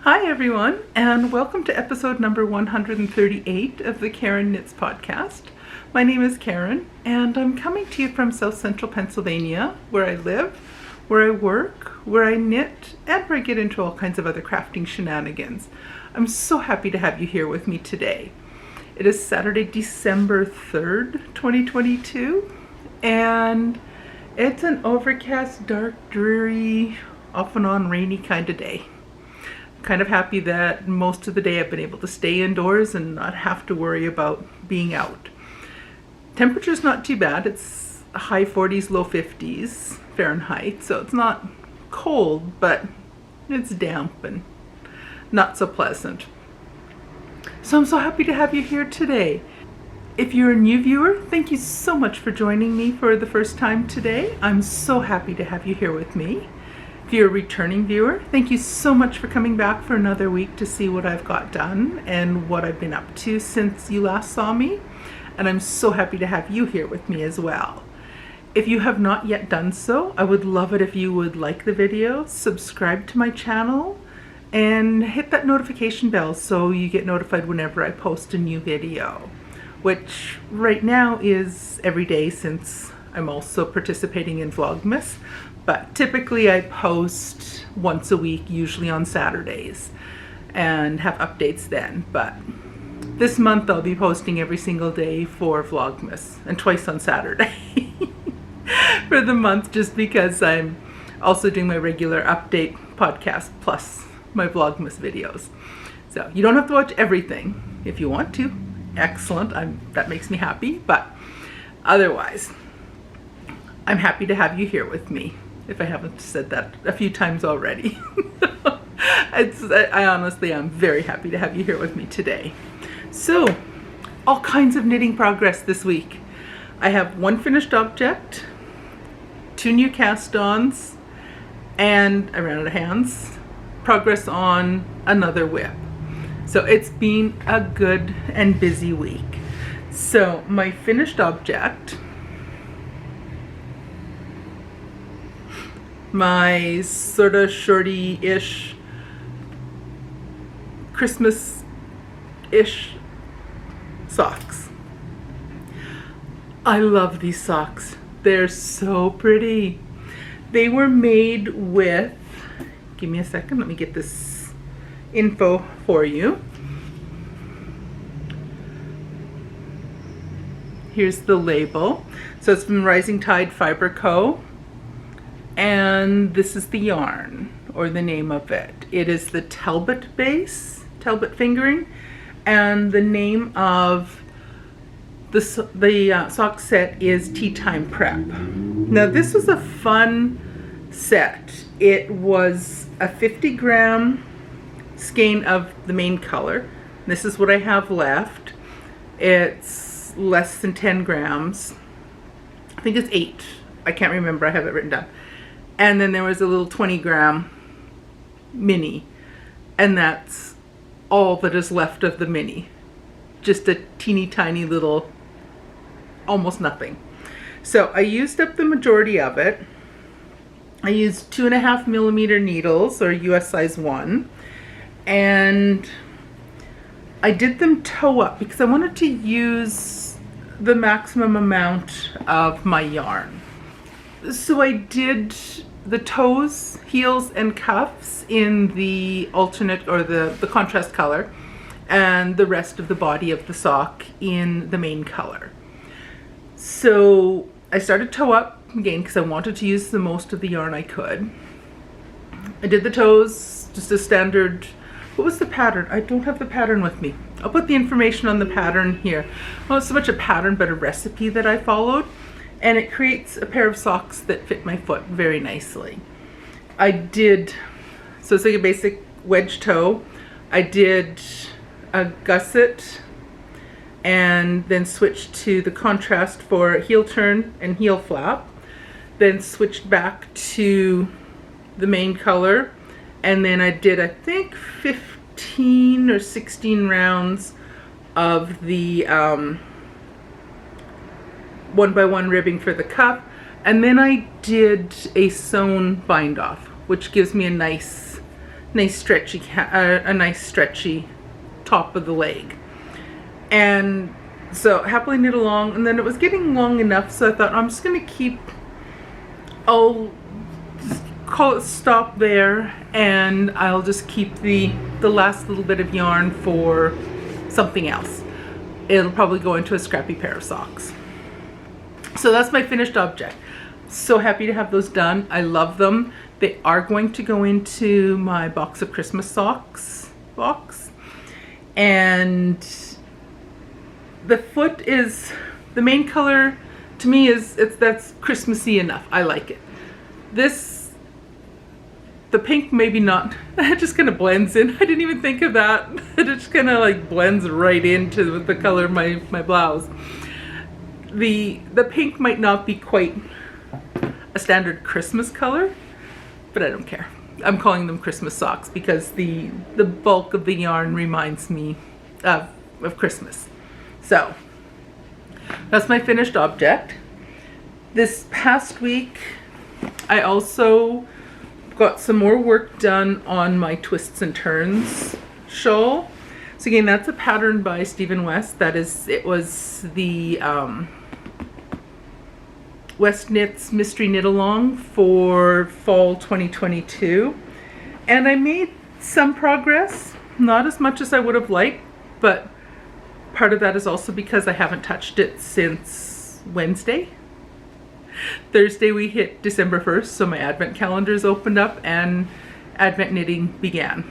Hi everyone, and welcome to episode number 138 of the Karen Knits podcast. My name is Karen, and I'm coming to you from South Central Pennsylvania, where I live, where I work, where I knit, and where I get into all kinds of other crafting shenanigans. I'm so happy to have you here with me today. It is Saturday, December 3rd, 2022, and it's an overcast, dark, dreary, off and on rainy kind of day. Kind of happy that most of the day I've been able to stay indoors and not have to worry about being out. Temperature's not too bad. It's high 40s, low 50s Fahrenheit, so it's not cold, but it's damp and not so pleasant. So I'm so happy to have you here today. If you're a new viewer, thank you so much for joining me for the first time today. I'm so happy to have you here with me. If you're a returning viewer, thank you so much for coming back for another week to see what I've got done and what I've been up to since you last saw me. And I'm so happy to have you here with me as well. If you have not yet done so, I would love it if you would like the video, subscribe to my channel, and hit that notification bell so you get notified whenever I post a new video, which right now is every day since I'm also participating in Vlogmas. But typically I post once a week, usually on Saturdays, and have updates then. But this month I'll be posting every single day for Vlogmas and twice on Saturday for the month, just because I'm also doing my regular update podcast plus my Vlogmas videos. So you don't have to watch everything. If you want to, excellent. That makes me happy. But otherwise, I'm happy to have you here with me. If I haven't said that a few times already. I honestly am very happy to have you here with me today. So, all kinds of knitting progress this week. I have one finished object, 2 new cast-ons, and I ran out of hands. Progress on another whip. So it's been a good and busy week. So my finished object, my sort of shorty-ish, Christmas-ish socks. I love these socks. They're so pretty. They were made with, give me a second, let me get this info for you. Here's the label. So it's from Rising Tide Fiber Co. And this is the yarn, or the name of it. It is the Talbot base, Talbot fingering, and the name of the sock set is Tea Time Prep. Now this was a fun set. It was a 50-gram skein of the main color. This is what I have left. It's less than 10 grams. I think it's 8. I can't remember. I have it written down. And then there was a little 20-gram mini, and that's all that is left of the mini. Just a teeny tiny little, almost nothing. So I used up the majority of it. I used 2.5 millimeter needles, or US size 1, and I did them toe up because I wanted to use the maximum amount of my yarn. So I did the toes, heels, and cuffs in the alternate, or the contrast color, and the rest of the body of the sock in the main color. So I started toe up again because I wanted to use the most of the yarn I could. I did the toes, just a standard, what was the pattern? I don't have the pattern with me. I'll put the information on the pattern here. Well, it's so much a pattern, but a recipe that I followed. And it creates a pair of socks that fit my foot very nicely. I did, so it's like a basic wedge toe. I did a gusset and then switched to the contrast for heel turn and heel flap. Then switched back to the main color. And then I did, I think, 15 or 16 rounds of the 1x1 ribbing for the cuff, and then I did a sewn bind off, which gives me a nice nice stretchy, a nice stretchy top of the leg. And so happily knit along, and then it was getting long enough, so I thought I'm just gonna I'll just call it stop there, and I'll just keep the last little bit of yarn for something else. It'll probably go into a scrappy pair of socks. So that's my finished object. So happy to have those done. I love them. They are going to go into my box of Christmas socks box. And the foot is, the main color to me is, that's Christmassy enough. I like it. The pink maybe not, it just kind of blends in. I didn't even think of that. It just kind of like blends right into the color of my blouse. The pink might not be quite a standard Christmas color, but I don't care. I'm calling them Christmas socks because the bulk of the yarn reminds me of Christmas. So that's my finished object. This past week I also got some more work done on my Twists and Turns shawl. So again, that's a pattern by Stephen West. It was the Westknits Mystery Knit Along for fall 2022. And I made some progress, not as much as I would have liked, but part of that is also because I haven't touched it since Wednesday. Thursday we hit December 1st, so my advent calendars opened up and advent knitting began.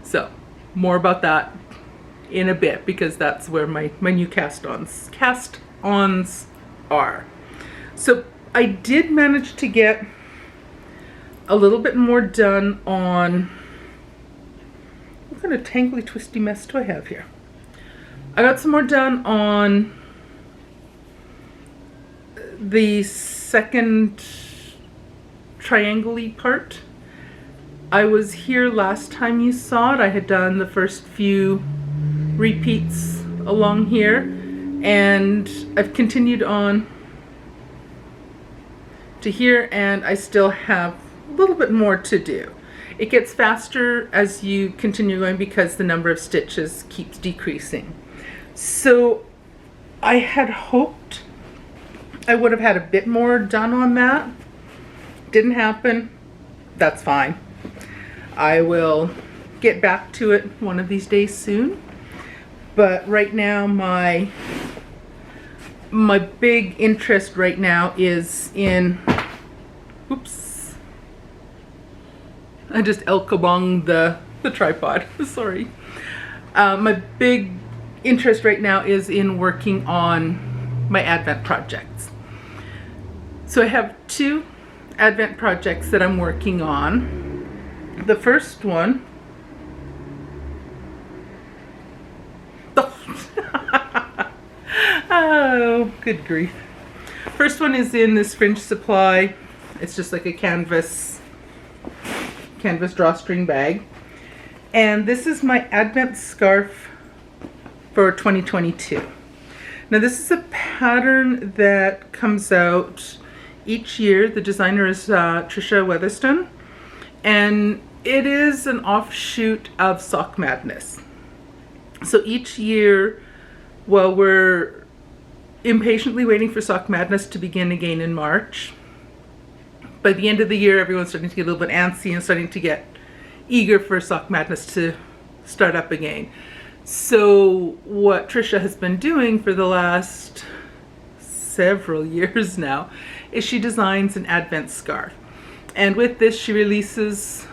So more about that in a bit, because that's where my new cast-ons are. So I did manage to get a little bit more done on, what kind of tangly twisty mess do I have here? I got some more done on the second triangle-y part. I was here last time you saw it. I had done the first few repeats along here, and I've continued on to here, and I still have a little bit more to do. It gets faster as you continue going because the number of stitches keeps decreasing. So I had hoped I would have had a bit more done on that. Didn't happen. That's fine. I will get back to it one of these days soon. But right now my big interest right now is in, oops, I just el-kabonged the tripod, sorry. My big interest right now is in working on my Advent projects. So I have two Advent projects that I'm working on. The first one, oh, good grief. First one is in this Fringe Supply. It's just like a canvas drawstring bag. And this is my Advent scarf for 2022. Now this is a pattern that comes out each year. The designer is Trisha Weatherston, and it is an offshoot of Sock Madness. So each year, while we're impatiently waiting for Sock Madness to begin again in March, by the end of the year everyone's starting to get a little bit antsy and starting to get eager for Sock Madness to start up again. So what Trisha has been doing for the last several years now is she designs an Advent scarf. And with this she releases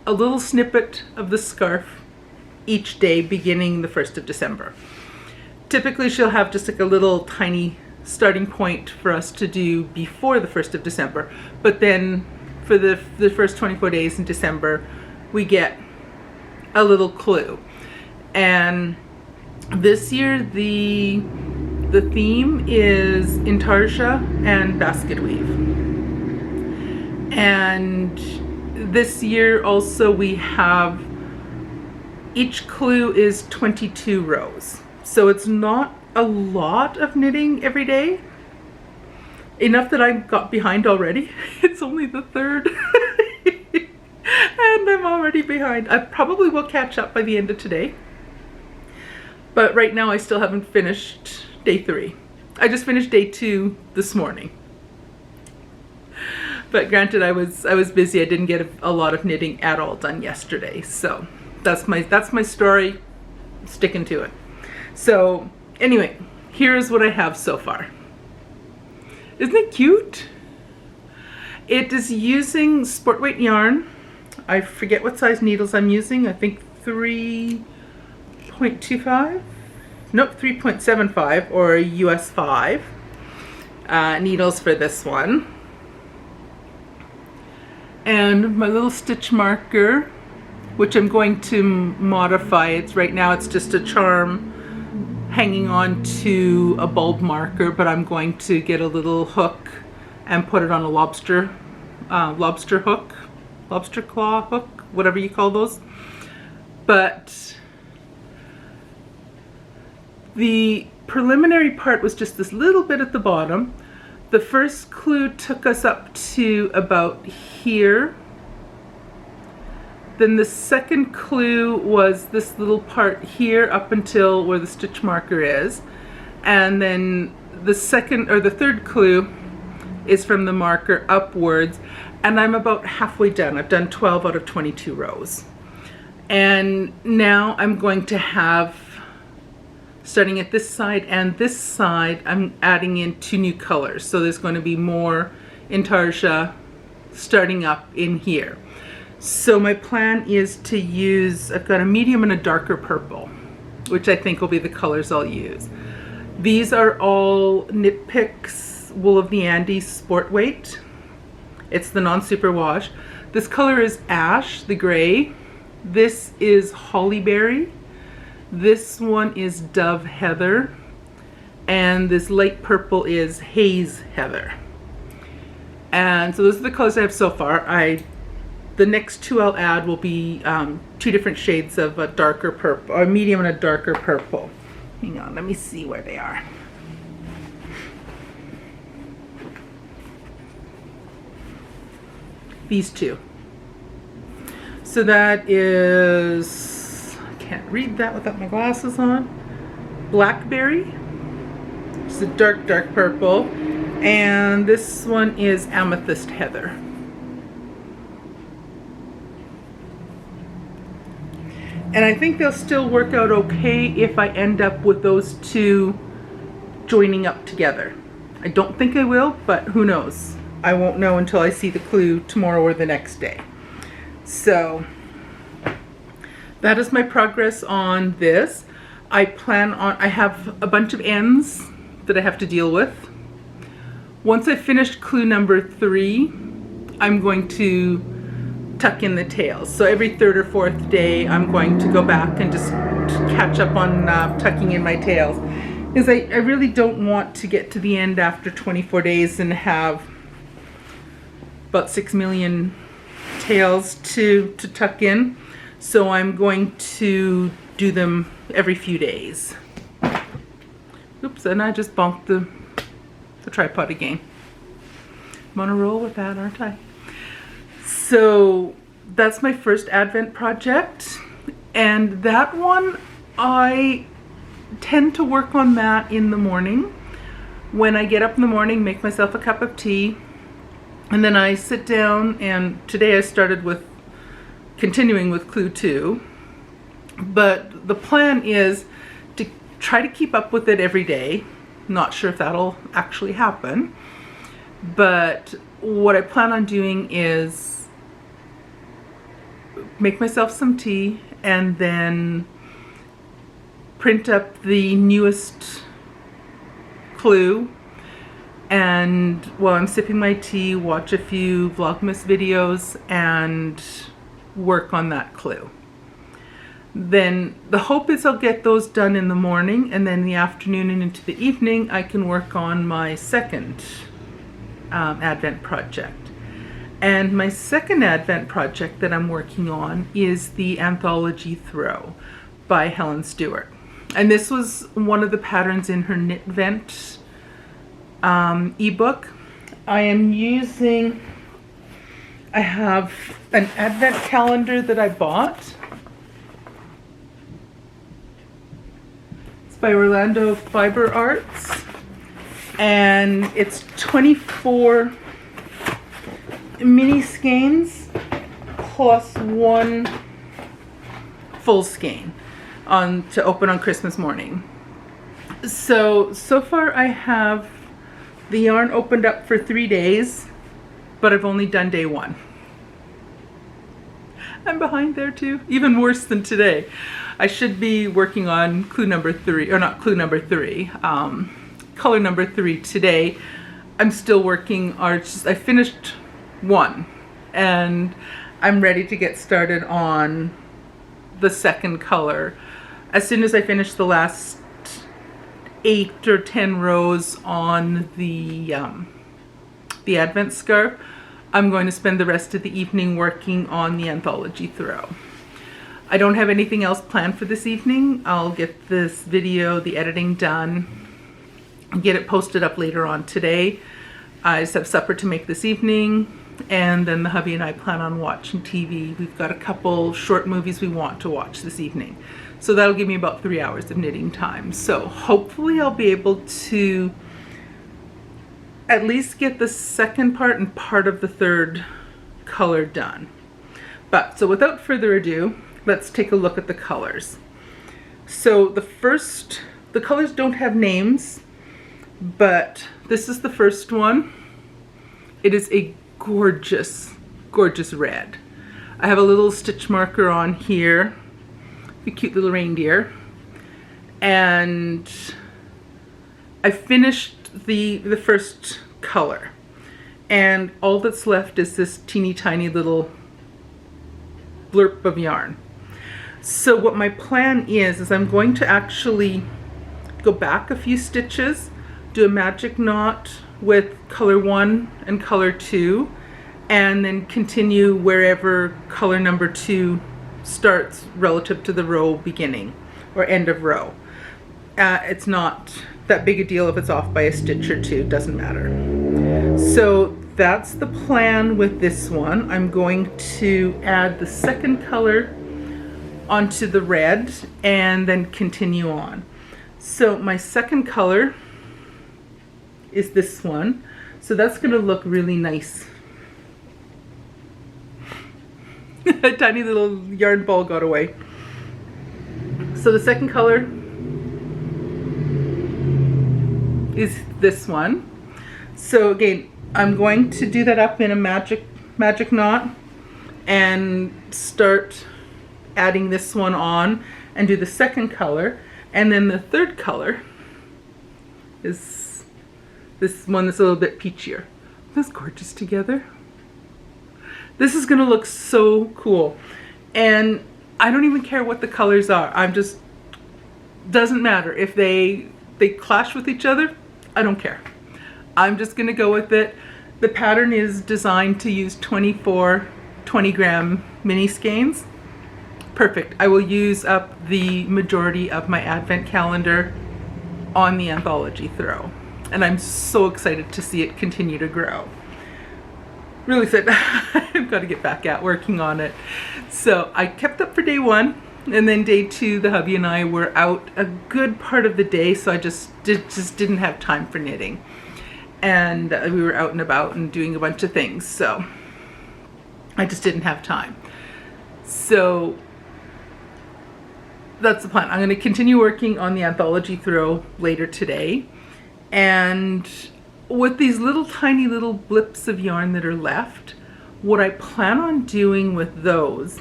a little snippet of the scarf each day beginning the 1st of December. Typically she'll have just like a little tiny starting point for us to do before the 1st of December, but then for the first 24 days in December we get a little clue. And this year the theme is intarsia and basket weave. And this year also we have, each clue is 22 rows. So it's not a lot of knitting every day. Enough that I got behind already. It's only the 3rd. And and I'm already behind. I probably will catch up by the end of today. But right now I still haven't finished day 3. I just finished day 2 this morning. But granted, I was busy. I didn't get a lot of knitting at all done yesterday. So that's my story. Sticking to it. So anyway, here's what I have so far. Isn't it cute? It is using sport weight yarn. I forget what size needles I'm using. I think 3.25? Nope, 3.75 or US 5 needles for this one. And my little stitch marker, which I'm going to modify. Right now it's just a charm hanging on to a bulb marker, but I'm going to get a little hook and put it on a lobster hook, lobster claw hook, whatever you call those. But the preliminary part was just this little bit at the bottom. The first clue took us up to about here. Then the second clue was this little part here up until where the stitch marker is. And then the third clue is from the marker upwards. And I'm about halfway done. I've done 12 out of 22 rows. And now I'm going to have, starting at this side and this side, I'm adding in 2 new colors. So there's going to be more intarsia starting up in here. So my plan is to use, I've got a medium and a darker purple, which I think will be the colors I'll use. These are all Knit Picks Wool of the Andes Sport Weight. It's the non-superwash. This color is ash, the gray. This is hollyberry. This one is dove heather. And this light purple is haze heather. And so those are the colors I have so far. The next 2 I'll add will be 2 different shades of a darker purple, a medium and a darker purple. Hang on, let me see where they are. These 2. So that is, I can't read that without my glasses on. Blackberry. It's a dark, dark purple. And this one is amethyst heather. And I think they'll still work out okay if I end up with those 2 joining up together. I don't think I will, but who knows? I won't know until I see the clue tomorrow or the next day. So that is my progress on this. I have a bunch of ends that I have to deal with. Once I finish clue number 3, I'm going to tuck in the tails. So every 3rd or 4th day I'm going to go back and just catch up on tucking in my tails, because I really don't want to get to the end after 24 days and have about 6 million tails to tuck in. So I'm going to do them every few days. Oops, and I just bonked the tripod again. I'm on a roll with that, aren't I? So that's my first Advent project, and that one I tend to work on that in the morning. When I get up in the morning, make myself a cup of tea, and then I sit down, and today I started with continuing with clue 2, but the plan is to try to keep up with it every day. Not sure if that'll actually happen, but what I plan on doing is make myself some tea and then print up the newest clue, and while I'm sipping my tea, watch a few Vlogmas videos and work on that clue. Then the hope is I'll get those done in the morning, and then in the afternoon and into the evening I can work on my second Advent project. And my second Advent project that I'm working on is the Anthology Throw by Helen Stewart. And this was one of the patterns in her Knit Vent ebook. I am using I have an advent calendar that I bought. It's by Orlando Fiber Arts, and it's 24 mini skeins plus one full skein to open on Christmas morning. So far I have the yarn opened up for 3 days, but I've only done day 1. I'm behind there too, even worse than today. I should be working on clue number 3, or not clue number 3, color number 3 today. I'm still working, I finished 1, and I'm ready to get started on the second color. As soon as I finish the last 8 or 10 rows on the advent scarf, I'm going to spend the rest of the evening working on the Anthology throw. I don't have anything else planned for this evening. I'll get this video, the editing done, and get it posted up later on today. I just have supper to make this evening, and then the hubby and I plan on watching TV. We've got a couple short movies we want to watch this evening. So that'll give me about 3 hours of knitting time. So hopefully I'll be able to at least get the second part and part of the third color done. But so without further ado, let's take a look at the colors. So the colors don't have names, but this is the first one. It is a gorgeous, gorgeous red. I have a little stitch marker on here, a cute little reindeer, and I finished the first color, and all that's left is this teeny tiny little blurb of yarn. So what my plan is I'm going to actually go back a few stitches, do a magic knot with color 1 and color 2, and then continue wherever color number 2 starts relative to the row beginning or end of row. It's not that big a deal if it's off by a stitch or 2, doesn't matter. So that's the plan with this one. I'm going to add the second color onto the red and then continue on. So my second color is this one. So that's going to look really nice. A tiny little yarn ball got away. So the second color is this one. So again, I'm going to do that up in a magic knot and start adding this one on and do the second color, and then the third color is this one that's a little bit peachier. That's gorgeous together. This is gonna look so cool, and I don't even care what the colors are. Doesn't matter if they clash with each other. I don't care. I'm just gonna go with it. The pattern is designed to use 24 20-gram mini skeins. Perfect. I will use up the majority of my advent calendar on the Anthology throw, and I'm so excited to see it continue to grow. Really excited. I've got to get back at working on it. So I kept up for day 1, and then day 2 the hubby and I were out a good part of the day, so I just didn't have time for knitting, and we were out and about and doing a bunch of things, so I just didn't have time. So that's the plan. I'm going to continue working on the Anthology throw later today, and with these little tiny little blips of yarn that are left, what I plan on doing with those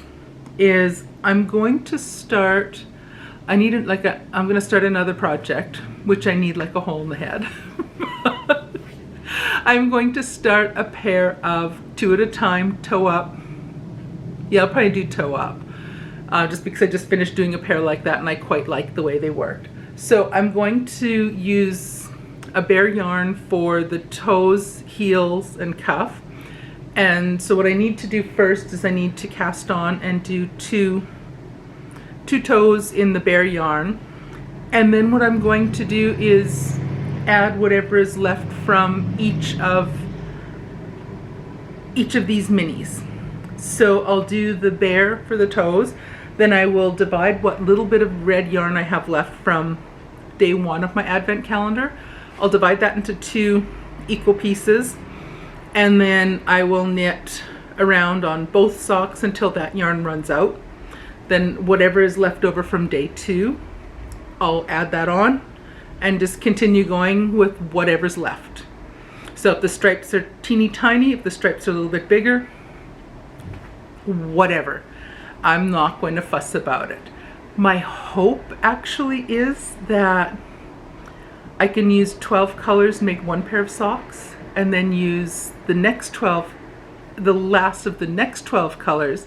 is I'm going to start, I'm going to start another project, which I need like a hole in the head. I'm going to start a pair of 2 at a time toe up. Yeah, I'll probably do toe up, just because I just finished doing a pair like that and I quite like the way they worked. So I'm going to use a bare yarn for the toes, heels, and cuff. And so what I need to do first is I need to cast on and do two toes in the bare yarn. And then what I'm going to do is add whatever is left from each of each of these minis. So I'll do the bear for the toes, then I will divide what little bit of red yarn I have left from day 1 of my advent calendar. I'll divide that into 2 equal pieces, and then I will knit around on both socks until that yarn runs out. Then whatever is left over from day 2, I'll add that on and just continue going with whatever's left. So if the stripes are teeny tiny, if the stripes are a little bit bigger, whatever. I'm not going to fuss about it. My hope actually is that I can use 12 colors, make 1 pair of socks, and then use the next 12, the last of the next 12 colors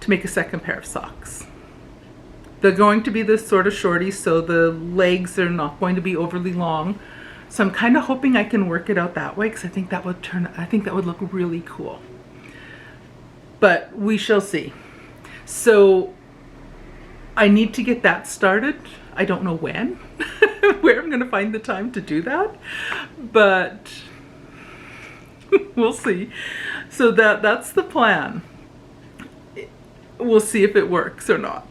to make a second pair of socks. They're going to be this sort of shorty, so the legs are not going to be overly long. So I'm kind of hoping I can work it out that way, because I think that would look really cool. But we shall see. So I need to get that started. I don't know when, where I'm going to find the time to do that, but we'll see. So that's the plan. We'll see if it works or not.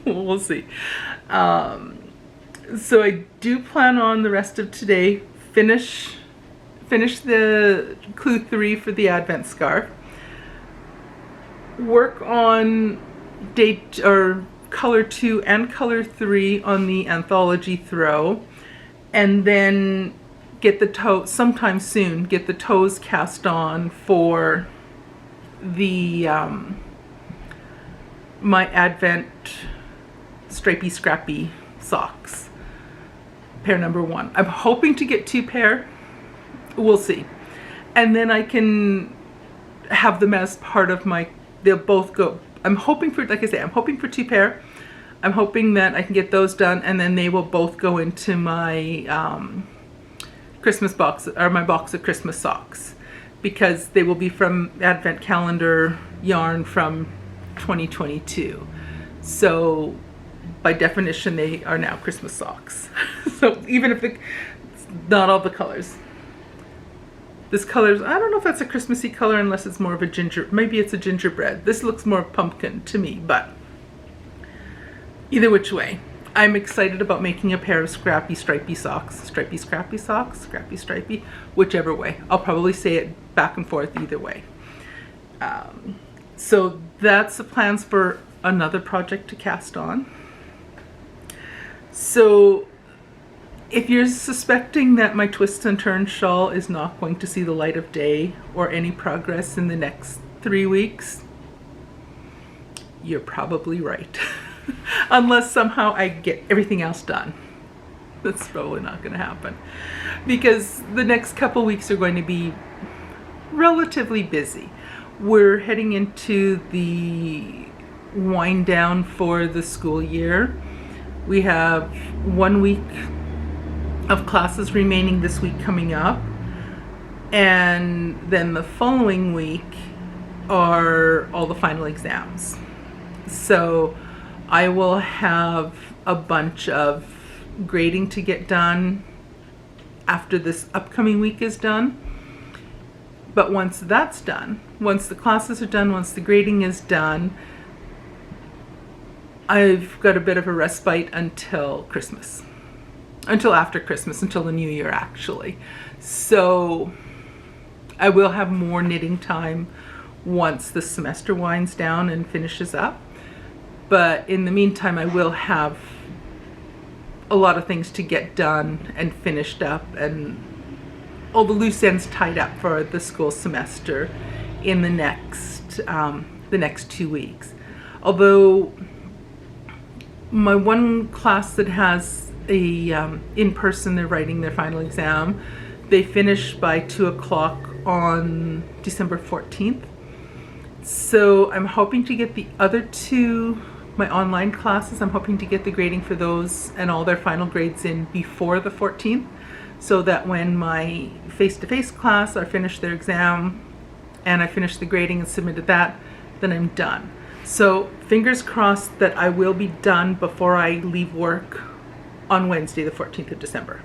We'll see. So I do plan on the rest of today finish the clue 3 for the Advent scarf, work on date or color 2 and color 3 on the Anthology throw, and then get the toes sometime soon, get the toes cast on for the my Advent stripey scrappy socks, pair number 1. I'm hoping to get 2 pair. We'll see. And then I can have them as part of my, they'll both go, I'm hoping for, like I say, I'm hoping for 2 pair. I'm hoping that I can get those done, and then they will both go into my Christmas box, or my box of Christmas socks, because they will be from Advent calendar yarn from 2022. So by definition, they are now Christmas socks. So even if not all the colors. This color's, I don't know if that's a Christmassy color unless it's more of a ginger, maybe it's a gingerbread. This looks more pumpkin to me, but either which way, I'm excited about making a pair of scrappy stripy socks. Stripy scrappy socks, scrappy stripy, whichever way. I'll probably say it back and forth either way. So that's the plans for another project to cast on. So if you're suspecting that my Twists and Turns shawl is not going to see the light of day or any progress in the next 3 weeks, you're probably right. Unless somehow I get everything else done. That's probably not going to happen, because the next couple weeks are going to be relatively busy. We're heading into the wind down for the school year. We have 1 week of classes remaining this week coming up, and then the following week are all the final exams. So I will have a bunch of grading to get done after this upcoming week is done. But once that's done, once the classes are done, once the grading is done, I've got a bit of a respite until Christmas. Until after Christmas, until the new year actually. So I will have more knitting time once the semester winds down and finishes up. But in the meantime, I will have a lot of things to get done and finished up, and all the loose ends tied up for the school semester in the next 2 weeks. Although my one class that has a in-person, they're writing their final exam, they finish by 2 o'clock on December 14th. So I'm hoping to get the other 2, my online classes, I'm hoping to get the grading for those and all their final grades in before the 14th, so that when my face-to-face class are finished their exam and I finish the grading and submitted that, then I'm done. So fingers crossed that I will be done before I leave work on Wednesday, the 14th of December.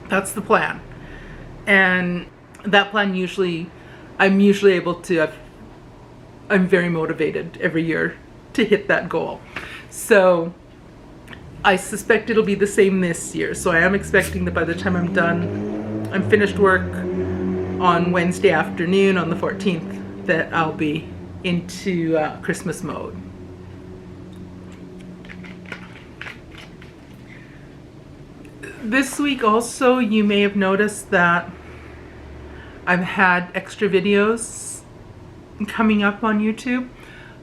That's the plan. And that plan usually I'm usually able to, I'm very motivated every year to hit that goal. So I suspect it'll be the same this year. So I am expecting that by the time I'm done, I'm finished work on Wednesday afternoon on the 14th, that I'll be into Christmas mode. This week also, you may have noticed that I've had extra videos coming up on YouTube.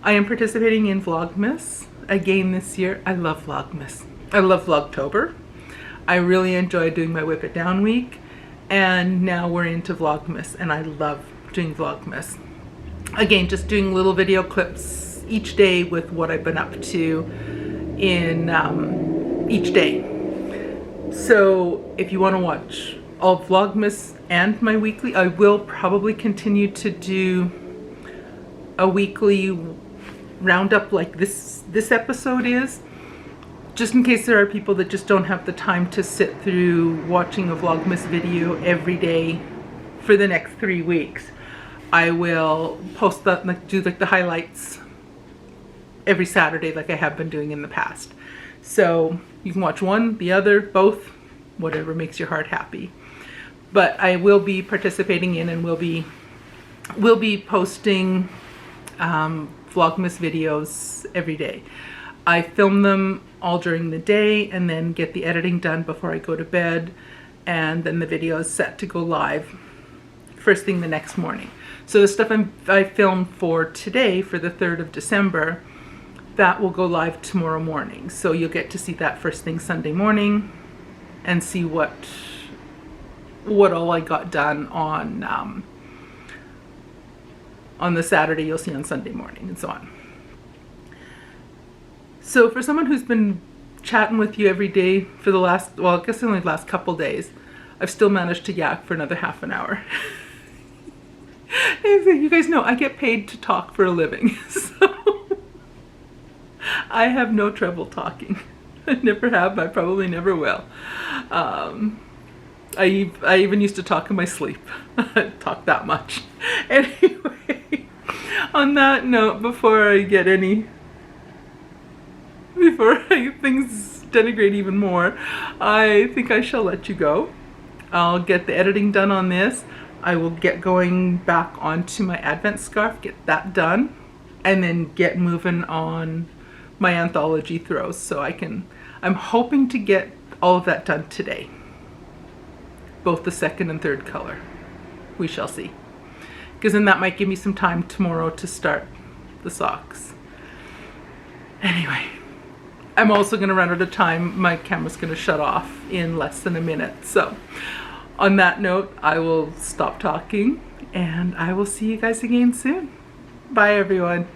I am participating in Vlogmas again this year. I love Vlogmas. I love Vlogtober. I really enjoy doing my Whip It Down week, and now we're into Vlogmas, and I love doing Vlogmas. Again, just doing little video clips each day with what I've been up to in each day. So if you want to watch all Vlogmas and my weekly, I will probably continue to do a weekly roundup like this episode is, just in case there are people that just don't have the time to sit through watching a Vlogmas video every day for the next 3 weeks. I will post that, like, do like the highlights every Saturday like I have been doing in the past. So you can watch one, the other, both, whatever makes your heart happy. But I will be participating in, and will be posting Vlogmas videos every day. I film them all during the day and then get the editing done before I go to bed, and then the video is set to go live first thing the next morning. So the stuff I filmed for today, for the 3rd of December, that will go live tomorrow morning. So you'll get to see that first thing Sunday morning and see what all I got done on the Saturday. You'll see on Sunday morning, and so on. So for someone who's been chatting with you every day for the last, well, I guess only the last couple days, I've still managed to yak for another half an hour. You guys know I get paid to talk for a living, so I have no trouble talking. I never have, I probably never will. I even used to talk in my sleep. Talk that much. Anyway, on that note, before things denigrate even more, I think I shall let you go. I'll get the editing done on this. I will get going back onto my Advent scarf, get that done, and then get moving on my Anthology throws, so I'm hoping to get all of that done today. Both the 2nd and 3rd color. We shall see. Because then that might give me some time tomorrow to start the socks. Anyway, I'm also going to run out of time. My camera's going to shut off in less than a minute. So on that note, I will stop talking, and I will see you guys again soon. Bye, everyone.